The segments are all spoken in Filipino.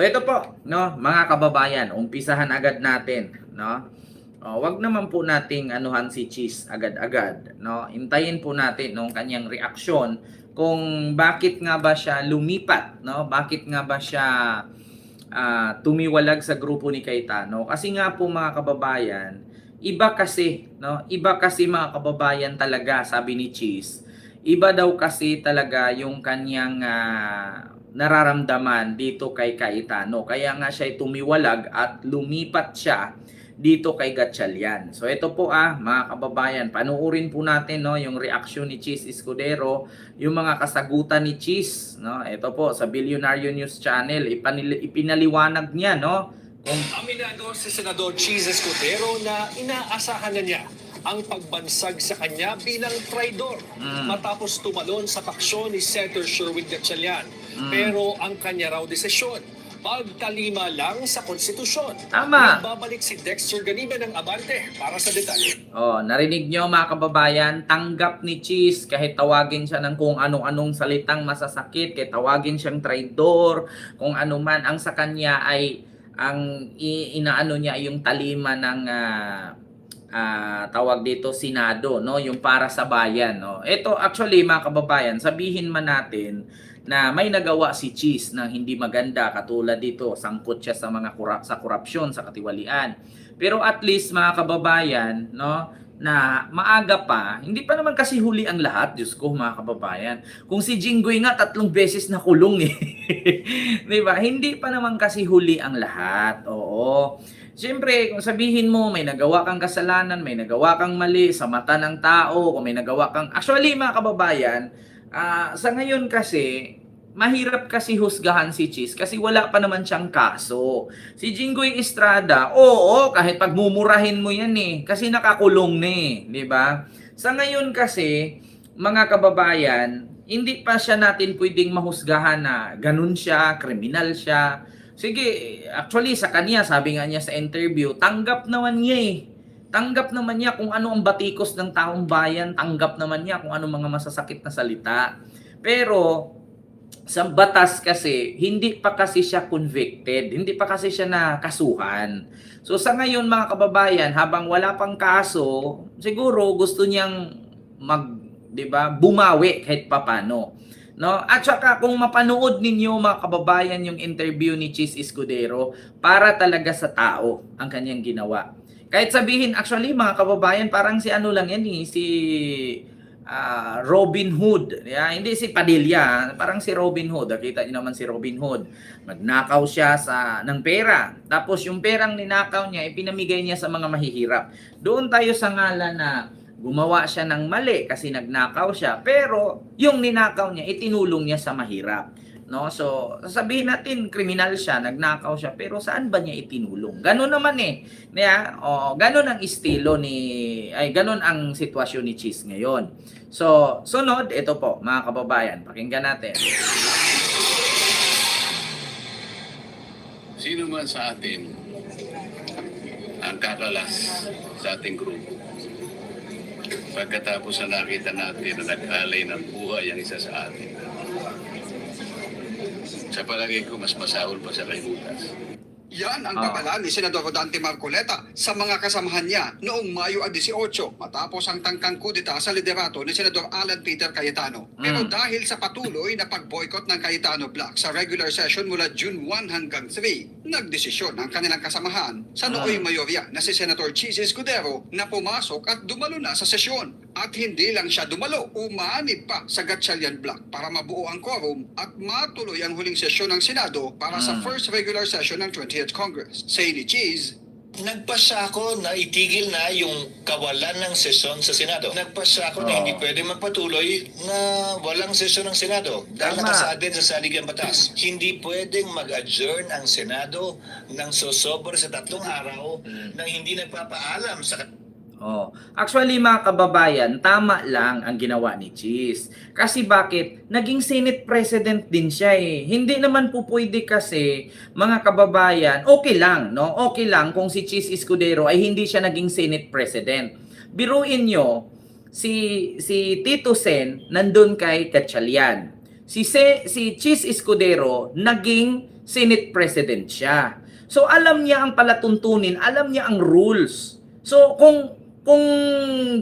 So ito po, no, mga kababayan, umpisahan agad natin, no? Wag naman po nating anuhan si Cheese agad-agad, no? Hintayin po natin nung kanyang reaksyon kung bakit nga ba siya lumipat, no? Bakit nga ba siya tumiwalag sa grupo ni Cayetano? Kasi nga po mga kababayan, iba kasi, no? Iba kasi mga kababayan talaga, sabi ni Cheese. Iba daw kasi talaga yung kanyang nararamdaman dito kay Cayetano. Kaya nga siya tumiwalag at lumipat siya dito kay Gatchalian. So ito po mga kababayan, panuorin po natin no yung reaksyon ni Cheese Escudero, yung mga kasagutan ni Cheese, no? Ito po sa Billionaire News Channel, ipinaliwanag niya no kung aminado si Senador Cheese Escudero na inaasahan na niya ang pagbansag sa kanya bilang traidor matapos tumalon sa paksyon ni Senator Sherwin Gatchalian. Pero ang kanya raw desisyon, pagtalima lang sa konstitusyon. Tama. Babalik si Dexter Ganiba ng Abante para sa detalye. Narinig nyo mga kababayan, tanggap ni Cheese kahit tawagin siya ng kung anong-anong salitang masasakit, kahit tawagin siyang traidor, kung ano man, ang sa kanya ay ang inaano niya yung talima ng tawag dito Senado, no, yung para sa bayan, no. Ito actually mga kababayan, sabihin man natin na may nagawa si Cheese na hindi maganda, katulad dito sangkot siya sa mga korupsyon, sa katiwalian. Pero at least mga kababayan, no, na maaga pa, hindi pa naman kasi huli ang lahat, Diyos ko mga kababayan. Kung si Jinggoy nga 3 beses nakulong eh. 'Di ba? Hindi pa naman kasi huli ang lahat. Oo. Siyempre, kung sabihin mo may nagawa kang kasalanan, may nagawa kang mali sa mata ng tao, kung may nagawa kang actually mga kababayan, sa ngayon kasi mahirap kasi husgahan si Cheese kasi wala pa naman siyang kaso. Si Jinggoy Estrada, oo, kahit pagmumurahin mo yan kasi nakakulong na di ba? Sa ngayon kasi, mga kababayan, hindi pa siya natin pwedeng mahusgahan na ganun siya, kriminal siya. Sige, actually sa kanya, sabi nga niya sa interview, tanggap naman niya Tanggap naman niya kung ano ang batikos ng taong bayan, tanggap naman niya kung ano mga masasakit na salita. Pero sa batas kasi, hindi pa kasi siya convicted, hindi pa kasi siya nakasuhan. So sa ngayon mga kababayan, habang wala pang kaso, siguro gusto niyang 'di ba, bumawi kahit papano. No? At saka kung mapanood ninyo mga kababayan yung interview ni Cheese Escudero, para talaga sa tao ang kanyang ginawa. Kahit sabihin, actually mga kababayan, parang si ano lang yan si Robin Hood. Hindi si Padilla, parang si Robin Hood. Nakita niyo naman si Robin Hood. Magnakaw siya ng pera. Tapos yung perang ninakaw niya, ipinamigay niya sa mga mahihirap. Doon tayo sa ngalan na gumawa siya ng mali kasi nagnakaw siya. Pero yung ninakaw niya, itinulong niya sa mahirap. No? So, sasabihin natin, kriminal siya, nagnakaw siya, pero saan ba niya itinulong? Ganun naman ganun ang estilo ganun ang sitwasyon ni Cheese ngayon. So, sunod, ito po, mga kababayan, pakinggan natin. Sino man sa atin ang kakalas sa ating grupo? Pagkatapos na nakita natin na nag-alay ng buhay ang isa sa atin. Sa palagay ko, mas masahol pa sa kay Butas. Yan ang babala ni Senador Rodante Marcoleta sa mga kasamahan niya noong Mayo 18 matapos ang tangkang kudeta sa liderato ni Senador Alan Peter Cayetano. Pero dahil sa patuloy na pag-boycott ng Cayetano Black sa regular session mula June 1 hanggang 3, nagdesisyon ang kanilang kasamahan sa nooy mayorya na si Senator Cheese Escudero na pumasok at dumalo na sa sesyon. At hindi lang siya dumalo, umanib pa sa Gatchalian Black para mabuo ang quorum at matuloy ang huling sesyon ng Senado para sa first regular session ng 20th Congress. Say ni Cheese, nagpasya ako na itigil na yung kawalan ng sesyon sa Senado. Nagpasya ako na hindi pwede magpatuloy na walang sesyon ng Senado. Dahil nakasaad din sa saligang batas. Hindi pwedeng mag-adjourn ang Senado ng sosobra sa 3 araw nang hindi nagpapaalam sa Actually mga kababayan, tama lang ang ginawa ni Cheese. Kasi bakit? Naging Senate President din siya Hindi naman po pwede kasi, mga kababayan, okay lang, no? Okay lang kung si Cheese Escudero ay hindi siya naging Senate President. Biruin nyo, si Tito Sen nandun kay Gatchalian. Si Cheese Escudero naging Senate President siya. So alam niya ang palatuntunin, alam niya ang rules. So kung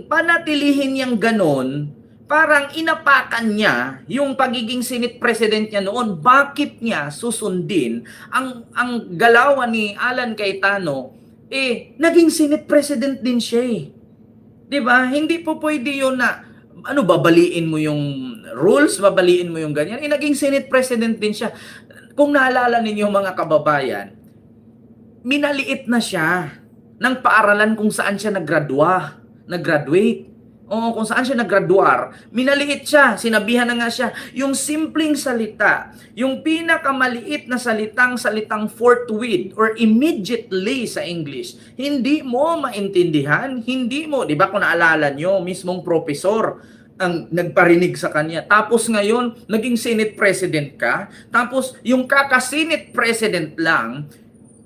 panatilihin niyang ganon, parang inapakan niya yung pagiging Senate President niya noon. Bakit niya susundin ang galawan ni Alan Cayetano? Naging Senate President din siya eh. 'Di ba? Hindi po pwede yun na babaliin mo yung rules, babaliin mo yung ganyan. Naging Senate President din siya. Kung naalala ninyo mga kababayan, minaliit na siya ng paaralan kung saan siya nag-graduate. O kung saan siya nag-graduar, minaliit siya, sinabihan na nga siya, yung simpleng salita, yung pinakamaliit na salitang forthwith or immediately sa English, hindi mo maintindihan, hindi mo, di ba kung naalala nyo, mismong professor ang nagparinig sa kanya. Tapos ngayon, naging Senate President ka, tapos yung kaka-Senate President lang,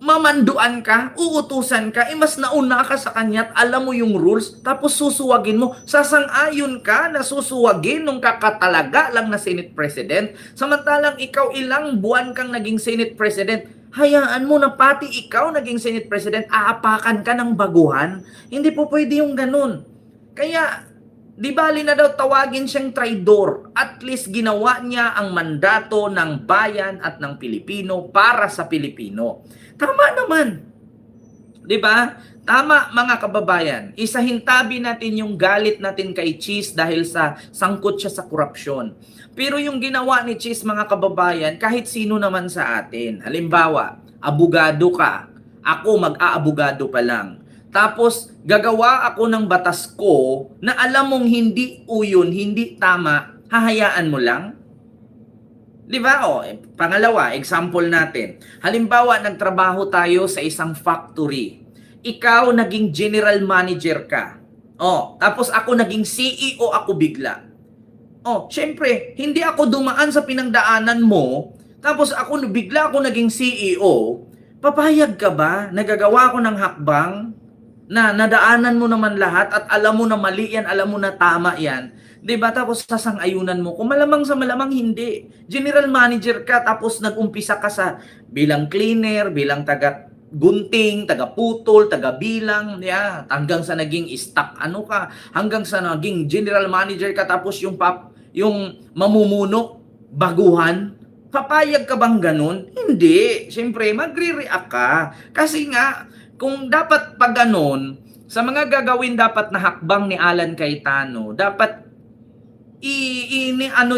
mamanduan ka, uutusan ka, mas nauna ka sa kanya at alam mo yung rules, tapos susuwagin mo, sasang-ayon ka na susuwagin nung kakatalaga lang na Senate President, samantalang ikaw ilang buwan kang naging Senate President, hayaan mo na pati ikaw naging Senate President, aapakan ka ng baguhan, hindi po pwede yung ganun. Kaya, di bali na daw tawagin siyang traidor, at least ginawa niya ang mandato ng bayan at ng Pilipino para sa Pilipino. Tama naman. 'Di ba? Tama mga kababayan. Isahintabi natin yung galit natin kay Cheese dahil sa sangkot siya sa korupsyon. Pero yung ginawa ni Cheese mga kababayan, kahit sino naman sa atin. Halimbawa, abogado ka. Ako mag-aabogado pa lang. Tapos gagawa ako ng batas ko na alam mong hindi uyon, hindi tama, hahayaan mo lang? Di ba? Pangalawa, example natin. Halimbawa, nagtrabaho tayo sa isang factory. Ikaw naging general manager ka. Tapos ako naging CEO ako bigla. Syempre, hindi ako dumaan sa pinangdaanan mo, tapos bigla ako naging CEO. Papayag ka ba? Nagagawa ko ng hakbang na nadaanan mo naman lahat at alam mo na mali yan, alam mo na tama yan. Diba? Tapos sasang-ayunan mo. Kung malamang sa malamang hindi. General manager ka tapos nag-umpisa ka sa bilang cleaner, bilang taga-gunting, taga-putol, taga-bilang, hanggang sa naging stock ka, hanggang sa naging general manager ka tapos yung mamumuno, baguhan. Papayag ka bang ganun? Hindi. Siyempre, magre-react ka. Kasi nga, kung dapat pa ganun, sa mga gagawin dapat na hakbang ni Alan Cayetano, dapat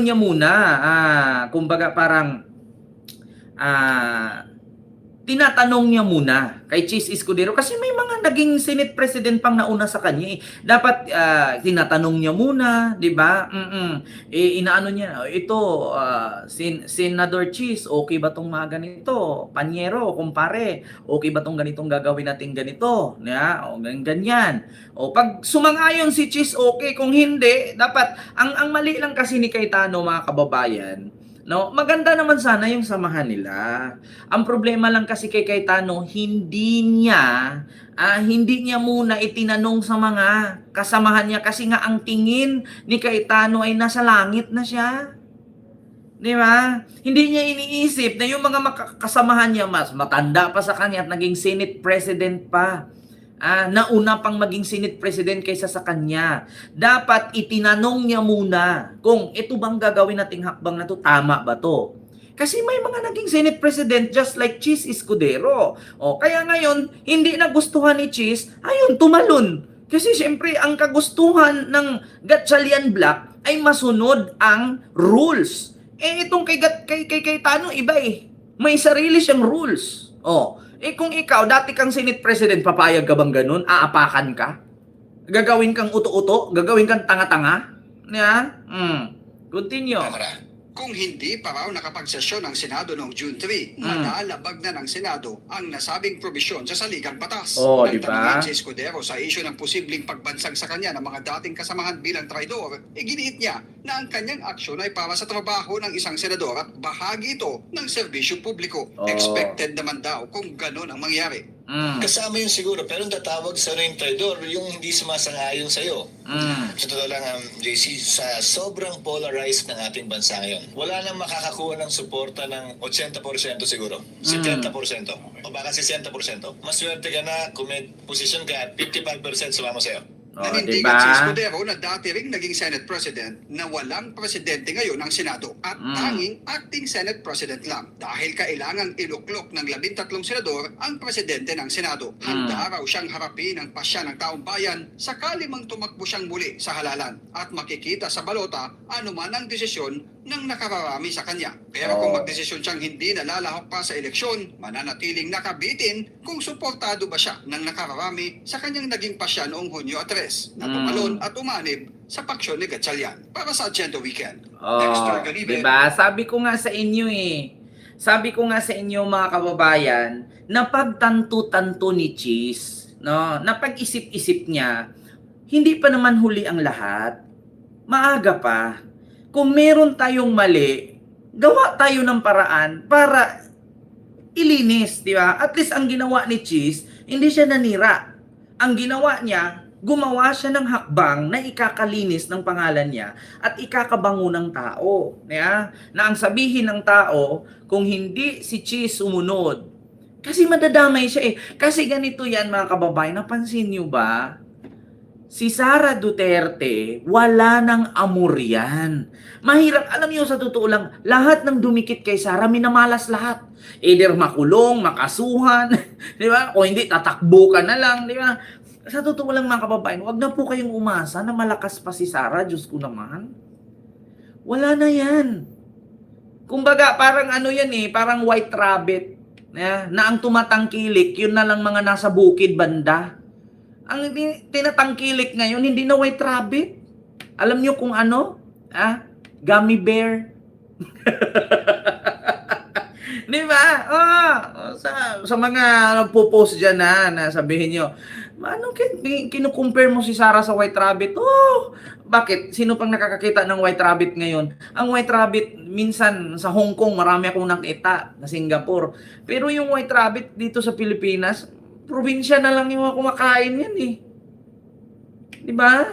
niya muna, kumbaga parang tinatanong niya muna kay Cheese Escudero kasi may mga naging Senate President pang nauna sa kanya. Dapat tinatanong niya muna, 'di ba? Inaano niya, ito Senador Cheese, okay ba tong mga ganito? Panyero, kumpare, okay ba tong ganitong gagawin natin ganito? Ganyan. Pag sumang-ayon si Cheese, okay. Kung hindi, dapat ang mali lang kasi ni Cayetano mga kababayan. Maganda naman sana yung samahan nila. Ang problema lang kasi kay Cayetano, hindi niya muna itinanong sa mga kasamahan niya kasi nga ang tingin ni Cayetano ay nasa langit na siya. Di ba? Hindi niya iniisip na yung mga kasamahan niya mas matanda pa sa kanya at naging Senate President pa. Nauna pang maging Senate President kaysa sa kanya. Dapat itinanong niya muna kung ito bang gagawin nating hakbang na to, tama ba to? Kasi may mga naging Senate President just like Cheese Escudero. Kaya ngayon, hindi nagustuhan ni Cheese, ayun, tumalon. Kasi siyempre, ang kagustuhan ng Gatchalian Black ay masunod ang rules. Itong kay Cayetano, iba eh. May sarili siyang rules. Kung ikaw, dati kang Senate President, papayag ka bang ganun? Aapakan ka? Gagawin kang uto-uto? Gagawin kang tanga-tanga? Continue. Kung hindi pa raw nakapagsesyon ang Senado noong June 3, malalabag na ng Senado ang nasabing probisyon sa saligang batas. Di ba? Si Escudero sa isyu ng posibleng pagbansag sa kanya ng mga dating kasamahan bilang traidor, giniit niya na ang kanyang aksyon ay para sa trabaho ng isang senador at bahagi ito ng serbisyo publiko. Expected naman daw kung ganun ang mangyari. Kasama yun siguro, pero ang tatawag sa yung traidor, yung hindi sumasang-ayon sa'yo. Sa totoo lang, JC, sa sobrang polarized ng ating bansa ngayon, wala nang makakakuha ng suporta ng 80% siguro. 70%. O baka 60%. Maswerte ka na kung may posisyon ka, 55% sumama sa'yo. Nanindigan si Escudero na dati ring naging Senate President na walang presidente ngayon ng Senado at tanging acting Senate President lang. Dahil kailangang iluklok ng 13 senador ang presidente ng Senado. Handa raw siyang harapin ang pasya ng taong bayan sakali mang tumakbo siyang muli sa halalan at makikita sa balota anuman ang desisyon ng nakararami sa kanya. Pero kung magdesisyon siyang hindi nalalahok pa sa eleksyon, mananatiling nakabitin kung suportado ba siya ng nakararami sa kanyang naging pasya noong Hunyo 3 na tumalon at umanib sa paksyon ni Gatchalian. Para sa Agenda Weekend. Dexter Ganibe. Diba? Sabi ko nga sa inyo Sabi ko nga sa inyo mga kababayan, na pagtanto-tanto ni Cheese, no, na pag-isip-isip niya, hindi pa naman huli ang lahat. Maaga pa. Kung meron tayong mali, gawa tayo ng paraan para ilinis, di ba? At least ang ginawa ni Cheese, hindi siya nanira. Ang ginawa niya, gumawa siya ng hakbang na ikakalinis ng pangalan niya at ikakabango ng tao. Yeah? Na ang sabihin ng tao, kung hindi si Cheese sumunod, kasi madadamay siya Kasi ganito yan mga kababayan, napansin niyo ba? Si Sara Duterte, wala nang amor yan. Mahirap, alam niyo sa totoo lang, lahat ng dumikit kay Sara, minamalas lahat. Either makulong, makasuhan, di ba? O hindi, tatakbo ka na lang, di ba? Sa totoo lang mga kababayan, wag na po kayong umasa na malakas pa si Sara, Diyos ko naman. Wala na yan. Kumbaga, parang ano yan parang white rabbit. Na ang tumatangkilik, yun na lang mga nasa bukid banda. Ang tinatangkilik ngayon, hindi na white rabbit. Alam niyo kung ano? Gummy bear. Di ba? Sa mga nagpo-post dyan na sabihin nyo, ano kinukumpare mo si Sara sa white rabbit? Bakit? Sino pang nakakakita ng white rabbit ngayon? Ang white rabbit, minsan sa Hong Kong, marami akong nakita na Singapore. Pero yung white rabbit dito sa Pilipinas, probinsya na lang yung kumakain yan Di ba?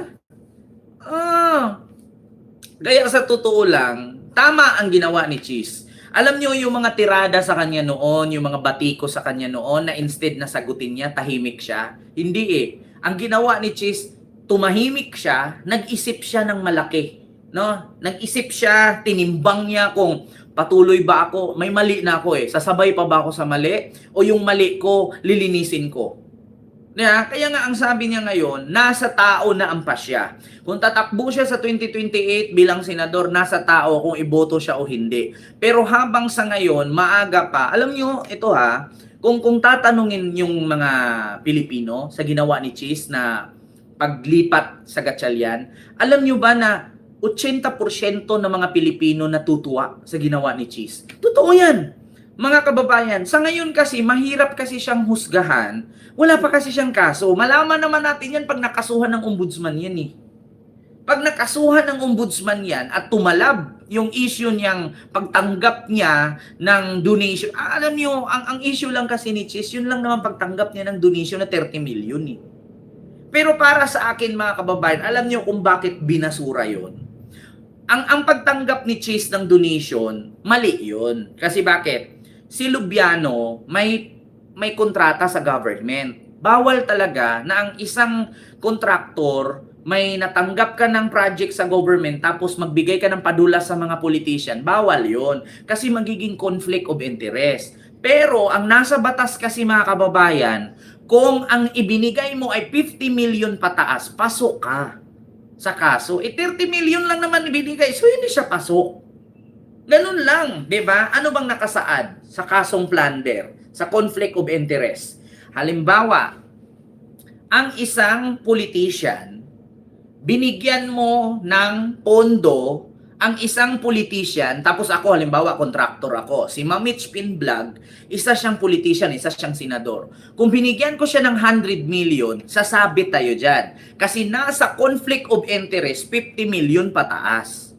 Kaya sa totoo lang, tama ang ginawa ni Cheese. Alam niyo yung mga tirada sa kanya noon, yung mga batiko sa kanya noon, na instead na sagutin niya, tahimik siya. Hindi Ang ginawa ni Cheese, tumahimik siya, nag-isip siya ng malaki. No? Nag-isip siya, tinimbang niya kung patuloy ba ako, may mali na ako sasabay pa ba ako sa mali? O yung mali ko, lilinisin ko? Kaya nga ang sabi niya ngayon, nasa tao na ang pasya. Kung tatakbo siya sa 2028 bilang senador, nasa tao kung iboto siya o hindi. Pero habang sa ngayon, maaga pa, alam niyo, ito kung tatanungin yung mga Pilipino sa ginawa ni Cheese na paglipat sa Gatchalian, alam niyo ba na 80% ng mga Pilipino natutuwa sa ginawa ni Cheese? Totoo yan. Mga kababayan, sa ngayon kasi, mahirap kasi siyang husgahan. Wala pa kasi siyang kaso. Malaman naman natin yan pag nakasuhan ng ombudsman yan Pag nakasuhan ng ombudsman yan at tumalab yung issue niyang pagtanggap niya ng donation. Alam niyo, ang issue lang kasi ni Cheese, yun lang naman pagtanggap niya ng donation na 30 million Pero para sa akin mga kababayan, alam niyo kung bakit binasura yon. Ang pagtanggap ni Cheese ng donation, mali yun. Kasi bakit? Si Lubiano may kontrata sa government. Bawal talaga na ang isang kontraktor may natanggap ka ng project sa government tapos magbigay ka ng padula sa mga politician. Bawal yon kasi magiging conflict of interest. Pero ang nasa batas kasi mga kababayan, kung ang ibinigay mo ay 50 million pataas, pasok ka sa kaso. 30 million lang naman ibinigay, so hindi siya pasok. Ganun lang, di ba? Ano bang nakasaad sa kasong plunder, sa conflict of interest? Halimbawa, ang isang politician, binigyan mo ng pondo ang isang politician, tapos ako, halimbawa, contractor ako. Si Mamich Pinvlog, isa siyang politician, isa siyang senador. Kung binigyan ko siya ng 100 million, sasabit tayo dyan. Kasi nasa conflict of interest, 50 million pataas.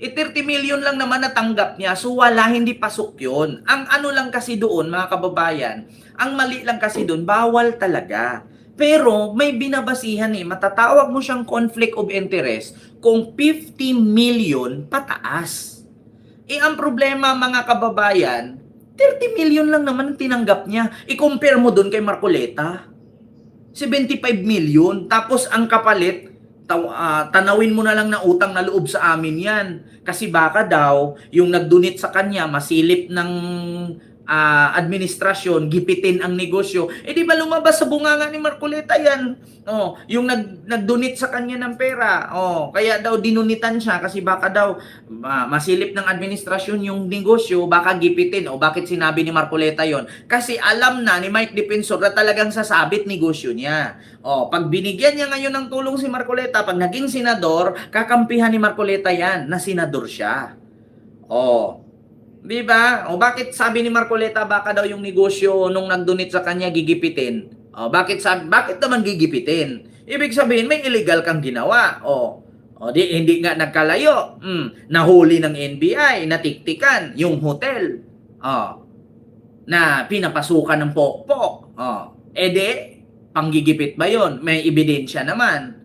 30 million lang naman natanggap niya. So wala, hindi pasok yun. Ang ano lang kasi doon, mga kababayan, ang mali lang kasi doon, bawal talaga. Pero may binabasihan matatawag mo siyang conflict of interest kung 50 million pataas. Ang problema, mga kababayan, 30 million lang naman ang tinanggap niya. I-compare mo doon kay Marcoleta. 75 million. Tapos ang kapalit, tanawin mo na lang na utang na loob sa amin yan. Kasi baka daw, yung nagdonate sa kanya, masilip ng administrasyon, gipitin ang negosyo. Di ba lumabas sa bunganga ni Marcoleta yan? Yung nagdonate sa kanya ng pera. Kaya daw dinunitan siya kasi baka daw masilip ng administrasyon yung negosyo, baka gipitin. Bakit sinabi ni Marcoleta yon? Kasi alam na ni Mike Defensor na talagang sasabit negosyo niya. Pag binigyan niya ngayon ng tulong si Marcoleta, pag naging senador, kakampihan ni Marcoleta yan na senador siya. Di ba? Bakit sabi ni Marcoleta baka daw yung negosyo nung nag-donate sa kanya gigipitin? Bakit naman gigipitin? Ibig sabihin may illegal kang ginawa. Hindi nga nagkalayo. Nahuli ng NBI, natiktikan yung hotel. Na pinapasukan ng pokpok. Panggigipit ba 'yon? May ebidensya naman.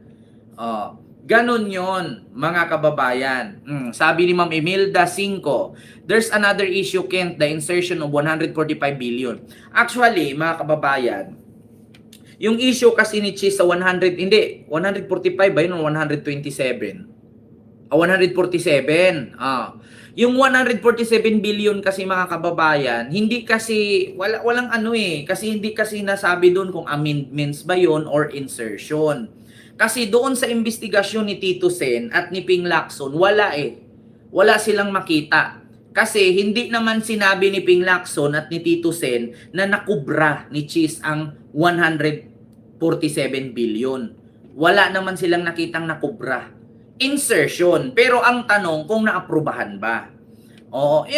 Ganon yon, mga kababayan. Sabi ni Ma'am Imelda 5, there's another issue, Kent, the insertion of 145 billion. Actually, mga kababayan, yung issue kasi ni Cheese sa 145 ba yun o 127? 147. Yung 147 billion kasi, mga kababayan, hindi kasi, walang kasi hindi kasi nasabi doon kung amendments ba yun or insertion. Kasi doon sa investigasyon ni Tito Sen at ni Ping Lacson, wala silang makita. Kasi hindi naman sinabi ni Ping Lacson at ni Tito Sen na nakubra ni Cheese ang 147 billion. Wala naman silang nakitang nakubra. Insertion. Pero ang tanong kung naaprubahan ba?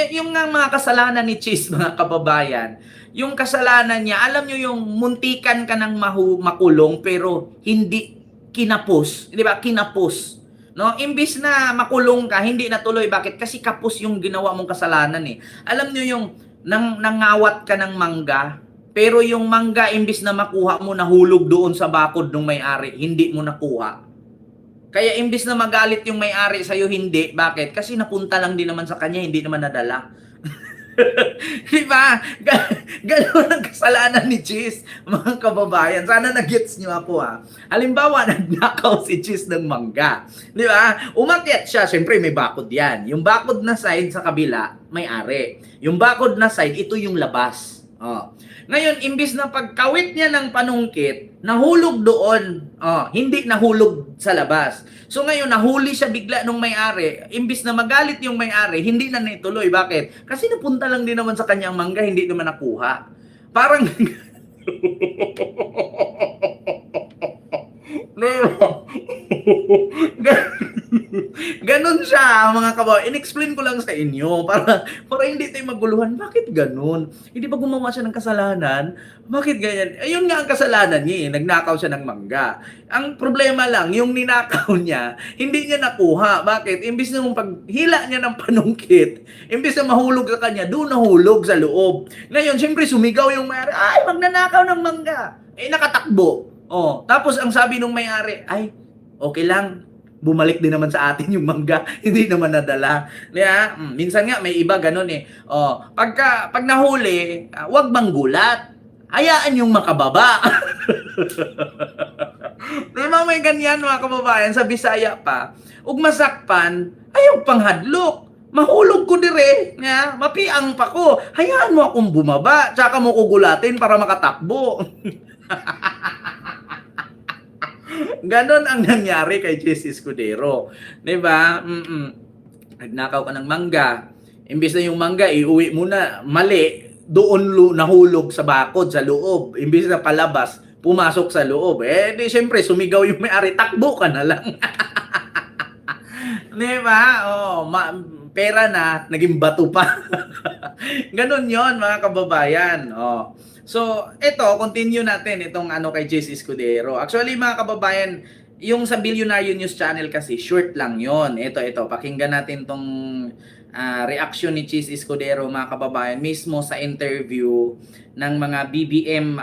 Yung nga mga kasalanan ni Cheese, mga kababayan, yung kasalanan niya, alam nyo yung muntikan ka ng makulong pero hindi kinapos, di ba? Kinapos. No? Imbis na makulong ka, hindi natuloy. Bakit? Kasi kapos yung ginawa mong kasalanan Alam niyo yung nangawat ka ng mangga, pero yung mangga imbis na makuha mo, nahulog doon sa bakod ng may-ari, hindi mo nakuha. Kaya imbis na magalit yung may-ari sa'yo, hindi. Bakit? Kasi napunta lang din naman sa kanya, hindi naman nadala. Diba? Ganoon ang kasalanan ni Cheese, mga kababayan. Sana nag-gets nyo ako Halimbawa, nagnakaw si Cheese ng mangga. Diba? Umakyat siya. Siyempre, may bakod yan. Yung bakod na side sa kabila, may ari. Yung bakod na side, ito yung labas. Ngayon, imbis na pagkawit niya ng panungkit, nahulog doon. Hindi nahulog sa labas. So ngayon, nahuli siya bigla nung may-ari. Imbis na magalit yung may-ari, hindi na naituloy. Bakit? Kasi napunta lang din naman sa kanyang mangga, hindi naman nakuha. Parang... Ganon siya, mga kababayan. In-explain ko lang sa inyo para hindi tayo maguluhan. Bakit ganon? Hindi ba gumawa siya ng kasalanan? Bakit ganyan? Ayun nga ang kasalanan niya Nagnakaw siya ng mangga. Ang problema lang, yung ninakaw niya, hindi niya nakuha. Bakit? Imbis na paghila niya ng panungkit, imbis na mahulog sa kanya, doon nahulog sa loob. Ngayon, siyempre sumigaw yung may-ari, ay, magnanakaw ng mangga. Nakatakbo. Tapos ang sabi nung may-ari, ay, okay lang, bumalik din naman sa atin yung mangga, hindi naman nadala. Minsan nga may iba ganun pag nahuli, wag manggulat. Hayaan yung makababa. Diba may ganyan, mga kababayan, sa Bisaya pa. Ug masakpan, ayaw panghadlok. Mahulog ko dire, mapiang pa ko. Hayaan mo akong bumaba, tsaka mo kugulatin para makatakbo. Ganon ang nangyari kay Jesse Escudero. Diba? Nagnakaw ka ng mangga. Imbis na yung mangga, iuwi mo na, mali, doon nahulog sa bakod, sa loob. Imbis na palabas, pumasok sa loob. Di syempre, sumigaw yung may-ari, takbo ka na lang. Diba? Pera na, naging bato pa. Ganon yon, mga kababayan. So, ito, continue natin itong kay Jesse Escudero. Actually, mga kababayan, yung sa Billionaire News Channel kasi, short lang yon. Ito, pakinggan natin tong reaction ni Cheese Escudero, mga kababayan, mismo sa interview ng mga BBM,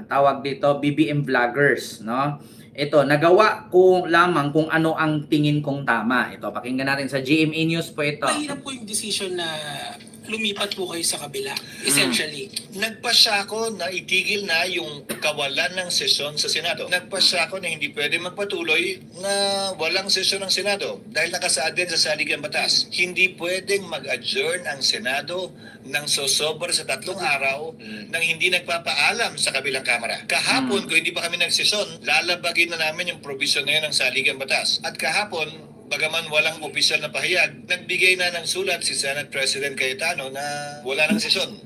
tawag dito, BBM vloggers, no? Ito, nagawa ko lamang kung ano ang tingin kong tama. Ito, pakinggan natin sa GMA News po ito. Mahirap po yung decision na lumipat po kayo sa kabila, essentially. Nagpasya ako na itigil na yung kawalan ng sesyon sa Senado. Nagpasya ako na hindi pwede magpatuloy na walang sesyon ng Senado dahil nakasaad din sa saligang batas. Hindi pwedeng mag-adjourn ang Senado ng sosobra sa 3 araw nang hindi nagpapaalam sa kabilang kamara. Kahapon, kung hindi pa kami nagsesyon, lalabagin na namin yung provision na yun ng saligang batas. At kahapon, bagaman walang opisyal na pahayag, nagbigay na ng sulat si Senate President Cayetano na wala ng sesyon.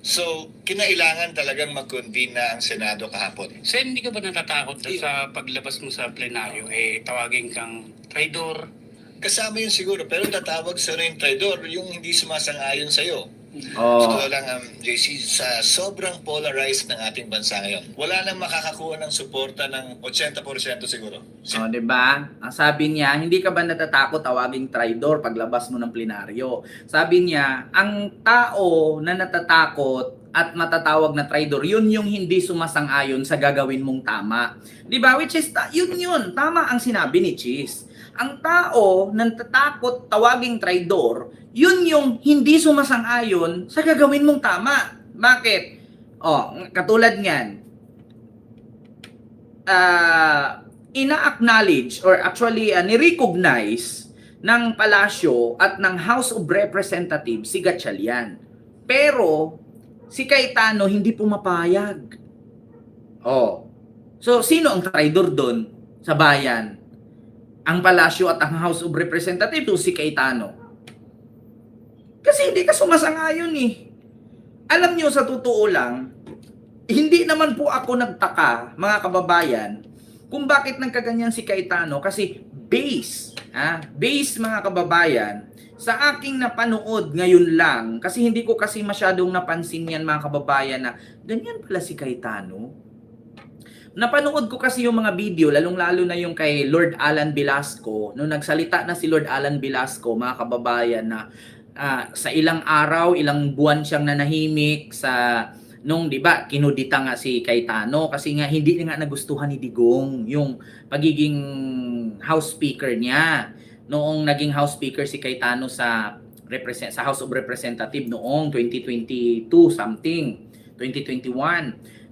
So, kinailangan talagang mag-convene na ang Senado kahapon. Sen, hindi ka ba natatakot na sa paglabas mo sa plenaryo, tawagin kang traidor? Kasama yun siguro, pero tatawag sa rin traidor yung hindi sumasang-ayon sa'yo. Oh. Totoo lang, JC, sa sobrang polarized ng ating bansa ngayon, wala nang makakakuha ng suporta ng 80% siguro. Oh, 'di ba? Ang sabi niya, hindi ka ba natatakot tawaging traidor paglabas mo ng plenaryo? Sabi niya, ang tao na natatakot at matatawag na traidor, yun yung hindi sumasang-ayon sa gagawin mong tama. 'Di ba? Which is yun, tama ang sinabi ni Cheese. Ang tao na natatakot tawaging traidor, yun yung hindi sumasang-ayon sa gagawin mong tama. Bakit? Oh, katulad niyan. Ina-acknowledge or actually ni-recognize ng Palasyo at ng House of Representatives si Gatchalian. Pero si Cayetano hindi pumapayag. Oh. So sino ang traidor doon sa bayan? Ang Palasyo at ang House of Representatives o si Cayetano? Kasi hindi ka sumasang-ayon eh. Alam nyo, sa totoo lang, hindi naman po ako nagtaka, mga kababayan, kung bakit nagkaganyan si Cayetano. Kasi base mga kababayan, sa aking napanood ngayon lang, kasi hindi ko kasi masyadong napansin yan mga kababayan na ganyan pala si Cayetano. Napanood ko kasi yung mga video, lalong-lalo na yung kay Lord Alan Velasco. Nung nagsalita na si Lord Alan Velasco, mga kababayan, na sa ilang araw, ilang buwan siyang nanahimik sa nung 'di ba kinudita nga si Cayetano kasi nga hindi nga nagustuhan ni Digong yung pagiging House Speaker niya. Noong naging House Speaker si Cayetano sa House of Representatives noong 2022 something, 2021.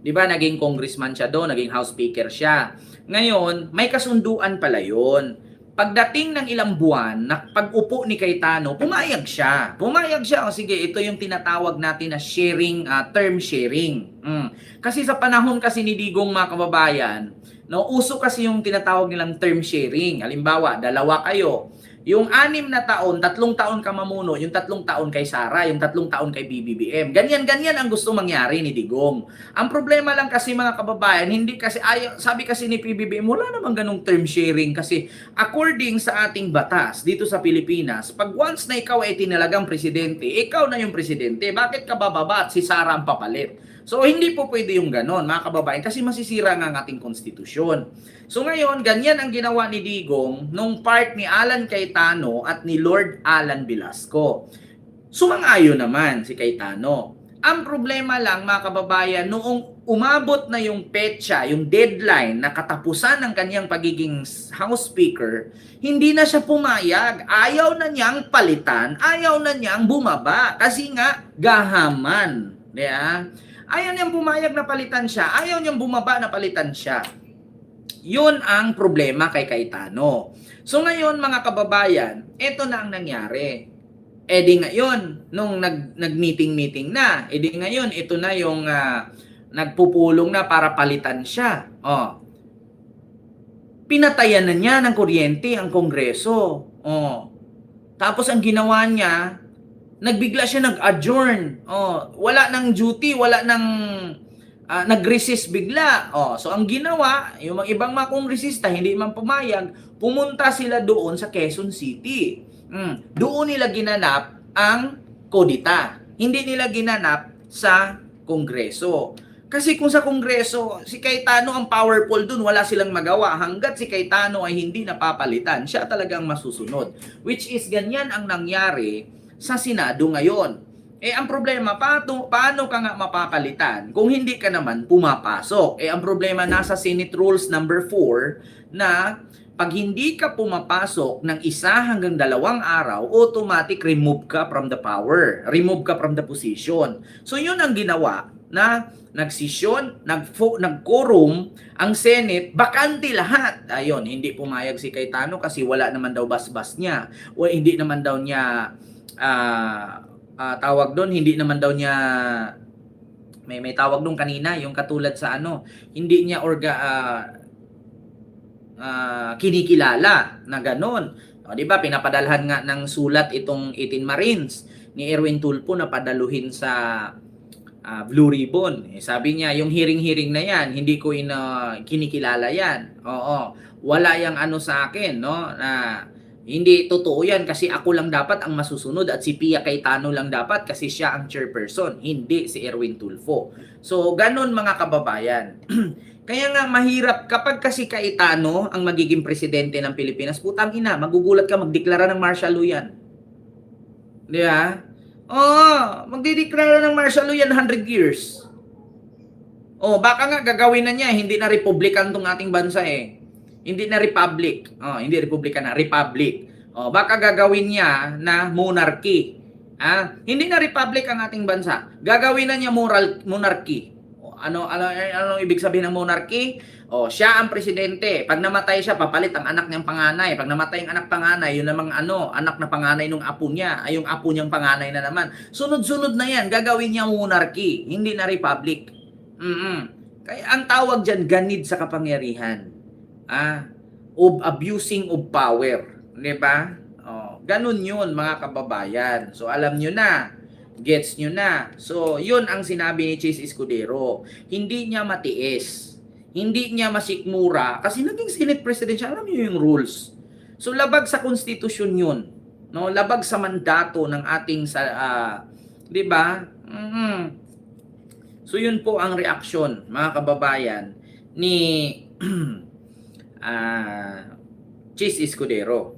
'Di ba naging congressman siya doon, naging House Speaker siya. Ngayon, may kasunduan pala 'yon. Pagdating ng ilang buwan, pag-upo ni Cayetano, pumayag siya. O sige, ito yung tinatawag natin na sharing, term sharing. Kasi sa panahon kasi ni Digong, mga kababayan, no, uso kasi yung tinatawag nilang term sharing. Halimbawa, 2 kayo. Yung 6 na taon, 3 taon ka mamuno, yung 3 taon kay Sara, yung 3 taon kay BBBM. Ganyan ang gusto mangyari ni Digong. Ang problema lang kasi mga kababayan, hindi kasi sabi kasi ni PBBM, wala namang ganung term sharing kasi according sa ating batas dito sa Pilipinas, pag once na ikaw ay tinalagang presidente, ikaw na yung presidente. Bakit ka bababa at si Sara ang papalit? So, hindi po pwede yung ganon, mga kababayan, kasi masisira nga ang ating konstitusyon. So, ngayon, ganyan ang ginawa ni Digong nung part ni Alan Cayetano at ni Lord Alan Velasco. Sumang-ayon naman si Cayetano. Ang problema lang, mga kababayan, noong umabot na yung petsa, yung deadline na katapusan ng kanyang pagiging House Speaker, hindi na siya pumayag. Ayaw na niyang palitan, ayaw na niyang bumaba kasi nga gahaman. Yeah? Ayaw niyang pumayag na palitan siya. Ayaw niyang bumaba na palitan siya. Yun ang problema kay Cayetano. So ngayon mga kababayan, ito na ang nangyari. E di ngayon, nung nag-meeting na, e di ngayon, ito na yung nagpupulong na para palitan siya. Oh. Pinatayan na niya ng kuryente ang Kongreso. Oh. Tapos ang ginawa niya, nagbigla siya nag-adjourn. Oh, wala nang duty, wala nang nag-resist bigla. Oh, so ang ginawa, yung mga ibang mga kongresista hindi man pumayag, pumunta sila doon sa Quezon City. Doon nila ginanap ang kodita. Hindi nila ginanap sa Kongreso. Kasi kung sa Kongreso, si Cayetano ang powerful dun, wala silang magawa. Hanggat si Cayetano ay hindi napapalitan, siya talagang masusunod. Which is ganyan ang nangyari sa Senado ngayon. Ang problema, paano ka nga mapapalitan kung hindi ka naman pumapasok? Ang problema nasa Senate Rules number 4 na pag hindi ka pumapasok ng 1 hanggang 2 araw, automatic remove ka from the power. Remove ka from the position. So yun ang ginawa na nagsisyon, nag-quorum ang Senate, bakante lahat. Ayun, hindi pumayag si Cayetano kasi wala naman daw basbas niya. O hindi naman daw niya tawag doon, hindi naman daw niya may tawag doon kanina, yung katulad sa hindi niya kinikilala na ganon. O, di ba, pinapadalhan nga ng sulat itong 18 Marines ni Erwin Tulfo na padaluhin sa Blue Ribbon. Sabi niya, yung hearing na yan, hindi ko kinikilala yan. Oo, wala yang sa akin, no? Na hindi totoo yan kasi ako lang dapat ang masusunod at si Pia Cayetano lang dapat kasi siya ang chairperson, hindi si Erwin Tulfo. So, ganun mga kababayan. Kaya nga mahirap kapag kasi Cayetano ang magiging presidente ng Pilipinas, putang ina, magugulat ka magdeklara ng martial law yan. Di ba? Magdideklara ng martial law yan 100 years. Baka nga gagawin na niya, hindi na republican tong ating bansa eh. Hindi na republic. Hindi republican na, republic. Baka gagawin niya na monarchy. Hindi na republic ang ating bansa. Gagawin na niya monarchy. Ano ibig sabihin ng monarchy? Siya ang presidente. Pag namatay siya, papalit ang anak niyang panganay. Pag namatay ang anak panganay, yun namang anak na panganay ng apo niya, ay yung apo niyang panganay na naman. Sunod-sunod na yan, gagawin niya monarchy, hindi na republic. Kaya ang tawag diyan ganid sa kapangyarihan. Of abusing of power, 'di ba? Ganun 'yun mga kababayan. So alam niyo na, gets niyo na. So 'yun ang sinabi ni Chis Escudero. Hindi niya matiis. Hindi niya masikmura kasi naging Senate President siya. Alam niyo yung rules. So labag sa konstitusyon 'yun, no? Labag sa mandato ng ating 'di ba? So 'yun po ang reaksyon mga kababayan ni Chis Escudero.